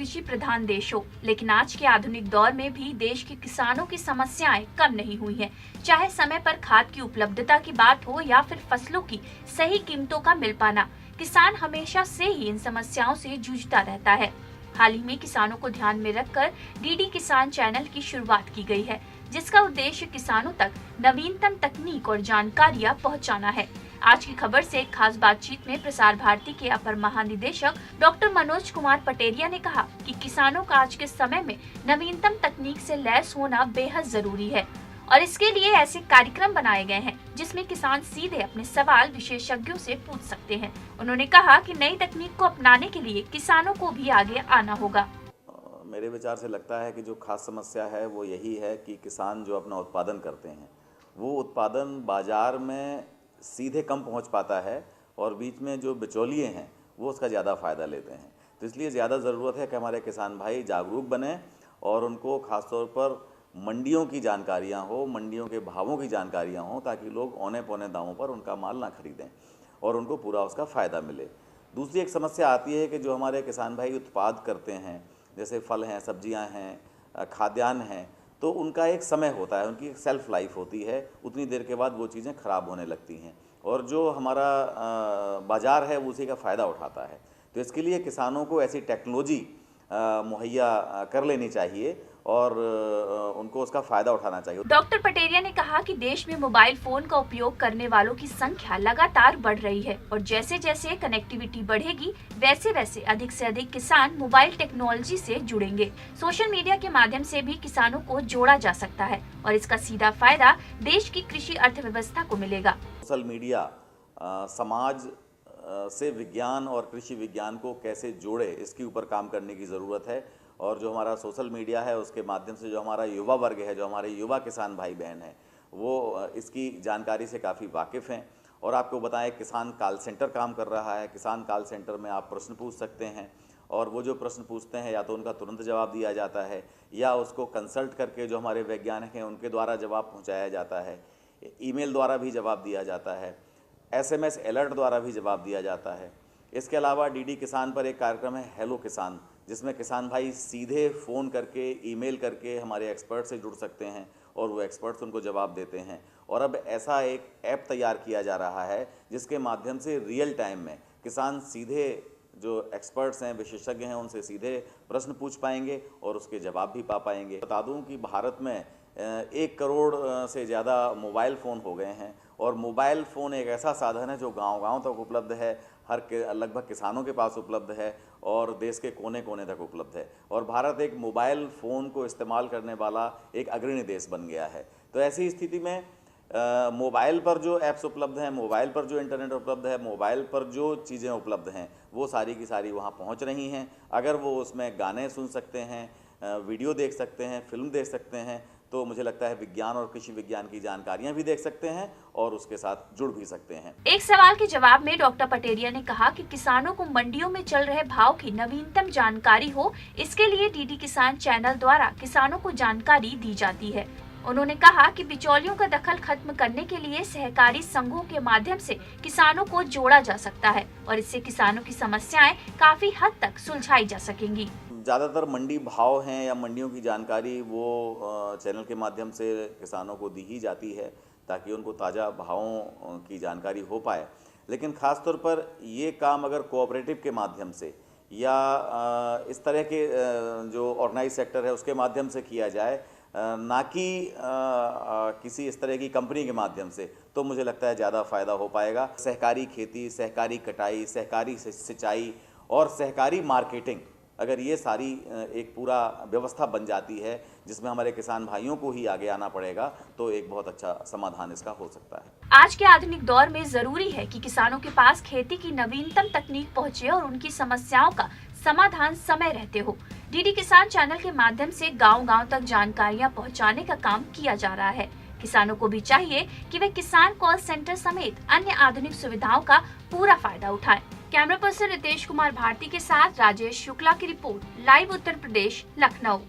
कृषि प्रधान देश हो, लेकिन आज के आधुनिक दौर में भी देश के किसानों की समस्याएं कम नहीं हुई हैं। चाहे समय पर खाद की उपलब्धता की बात हो या फिर फसलों की सही कीमतों का मिल पाना, किसान हमेशा से ही इन समस्याओं से जूझता रहता है। हाल ही में किसानों को ध्यान में रखकर डीडी किसान चैनल की शुरुआत की गई है, जिसका उद्देश्य किसानों तक नवीनतम तकनीक और जानकारियां पहुंचाना है। आज की खबर से एक खास बातचीत में प्रसार भारती के अपर महानिदेशक डॉक्टर मनोज कुमार पटेरिया ने कहा कि किसानों का आज के समय में नवीनतम तकनीक से लैस होना बेहद जरूरी है और इसके लिए ऐसे कार्यक्रम बनाए गए हैं जिसमें किसान सीधे अपने सवाल विशेषज्ञों से पूछ सकते हैं। उन्होंने कहा कि नई तकनीक को अपनाने के लिए किसानों को भी आगे आना होगा। मेरे विचार से लगता है कि जो खास समस्या है वो यही है कि किसान जो अपना उत्पादन करते हैं वो उत्पादन बाजार में सीधे कम पहुंच पाता है और बीच में जो बिचौलिए हैं वो उसका ज़्यादा फ़ायदा लेते हैं। तो इसलिए ज़्यादा ज़रूरत है कि हमारे किसान भाई जागरूक बने और उनको ख़ासतौर पर मंडियों की जानकारियां हो, मंडियों के भावों की जानकारियां हो, ताकि लोग औने पौने दामों पर उनका माल ना खरीदें और उनको पूरा उसका फ़ायदा मिले। दूसरी एक समस्या आती है कि जो हमारे किसान भाई उत्पाद करते हैं, जैसे फल हैं, सब्जियां हैं, खाद्यान्न हैं, तो उनका एक समय होता है, उनकी एक सेल्फ़ लाइफ होती है। उतनी देर के बाद वो चीज़ें ख़राब होने लगती हैं और जो हमारा बाज़ार है वो उसी का फ़ायदा उठाता है। तो इसके लिए किसानों को ऐसी टेक्नोलॉजी मुहैया कर लेनी चाहिए और उनको उसका फ़ायदा उठाना चाहिए। डॉक्टर पटेरिया ने कहा कि देश में मोबाइल फोन का उपयोग करने वालों की संख्या लगातार बढ़ रही है और जैसे जैसे कनेक्टिविटी बढ़ेगी वैसे वैसे अधिक से अधिक किसान मोबाइल टेक्नोलॉजी से जुड़ेंगे। सोशल मीडिया के माध्यम से भी किसानों को जोड़ा जा सकता है और इसका सीधा फायदा देश की कृषि अर्थव्यवस्था को मिलेगा। सोशल मीडिया समाज से विज्ञान और कृषि विज्ञान को कैसे जोड़े, इसके ऊपर काम करने की ज़रूरत है। और जो हमारा सोशल मीडिया है उसके माध्यम से जो हमारा युवा वर्ग है, जो हमारे युवा किसान भाई बहन हैं, वो इसकी जानकारी से काफ़ी वाकिफ़ हैं। और आपको बताएं, किसान कॉल सेंटर काम कर रहा है। किसान कॉल सेंटर में आप प्रश्न पूछ सकते हैं और वो जो प्रश्न पूछते हैं या तो उनका तुरंत जवाब दिया जाता है या उसको कंसल्ट करके जो हमारे वैज्ञानिक हैं उनके द्वारा जवाब पहुँचाया जाता है। ईमेल द्वारा भी जवाब दिया जाता है, SMS अलर्ट द्वारा भी जवाब दिया जाता है। इसके अलावा डीडी किसान पर एक कार्यक्रम है हेलो किसान, जिसमें किसान भाई सीधे फ़ोन करके, ईमेल करके हमारे एक्सपर्ट से जुड़ सकते हैं और वो एक्सपर्ट्स उनको जवाब देते हैं। और अब ऐसा एक ऐप तैयार किया जा रहा है जिसके माध्यम से रियल टाइम में किसान सीधे जो एक्सपर्ट्स हैं, विशेषज्ञ हैं, उनसे सीधे प्रश्न पूछ पाएंगे और उसके जवाब भी पा पाएंगे। बता दूं कि भारत में 1 करोड़ से ज़्यादा मोबाइल फ़ोन हो गए हैं और मोबाइल फ़ोन एक ऐसा साधन है जो गांव-गांव तक उपलब्ध है, लगभग किसानों के पास उपलब्ध है और देश के कोने कोने तक उपलब्ध है। और भारत एक मोबाइल फ़ोन को इस्तेमाल करने वाला एक अग्रणी देश बन गया है। तो ऐसी स्थिति में मोबाइल पर जो ऐप्स उपलब्ध हैं, मोबाइल पर जो इंटरनेट उपलब्ध है, मोबाइल पर जो चीज़ें उपलब्ध हैं, वो सारी की सारी वहाँ पहुँच रही हैं। अगर वो उसमें गाने सुन सकते हैं, वीडियो देख सकते हैं, फिल्म देख सकते हैं, तो मुझे लगता है विज्ञान और कृषि विज्ञान की जानकारियां भी देख सकते हैं और उसके साथ जुड़ भी सकते हैं। एक सवाल के जवाब में डॉक्टर पटेरिया ने कहा कि किसानों को मंडियों में चल रहे भाव की नवीनतम जानकारी हो, इसके लिए डीडी किसान चैनल द्वारा किसानों को जानकारी दी जाती है। उन्होंने कहा कि बिचौलियों का दखल खत्म करने के लिए सहकारी संघों के माध्यम से किसानों को जोड़ा जा सकता है और इससे किसानों की समस्याएं काफी हद तक सुलझाई जा सकेंगी। ज़्यादातर मंडी भाव हैं या मंडियों की जानकारी वो चैनल के माध्यम से किसानों को दी ही जाती है ताकि उनको ताज़ा भावों की जानकारी हो पाए। लेकिन ख़ास तौर पर ये काम अगर कोऑपरेटिव के माध्यम से या इस तरह के जो ऑर्गेनाइज सेक्टर है उसके माध्यम से किया जाए, ना कि किसी इस तरह की कंपनी के माध्यम से, तो मुझे लगता है ज़्यादा फ़ायदा हो पाएगा। सहकारी खेती, सहकारी कटाई, सहकारी सिंचाई और सहकारी मार्केटिंग, अगर ये सारी एक पूरा व्यवस्था बन जाती है जिसमें हमारे किसान भाइयों को ही आगे आना पड़ेगा, तो एक बहुत अच्छा समाधान इसका हो सकता है। आज के आधुनिक दौर में जरूरी है कि किसानों के पास खेती की नवीनतम तकनीक पहुंचे और उनकी समस्याओं का समाधान समय रहते हो। डीडी किसान चैनल के माध्यम से गांव-गांव तक जानकारियां पहुंचाने का काम किया जा रहा है। किसानों को भी चाहिए कि वे किसान कॉल सेंटर समेत अन्य आधुनिक सुविधाओं का पूरा फायदा उठाएं। कैमरा पर्सन रितेश कुमार भारती के साथ राजेश शुक्ला की रिपोर्ट, लाइव उत्तर प्रदेश, लखनऊ।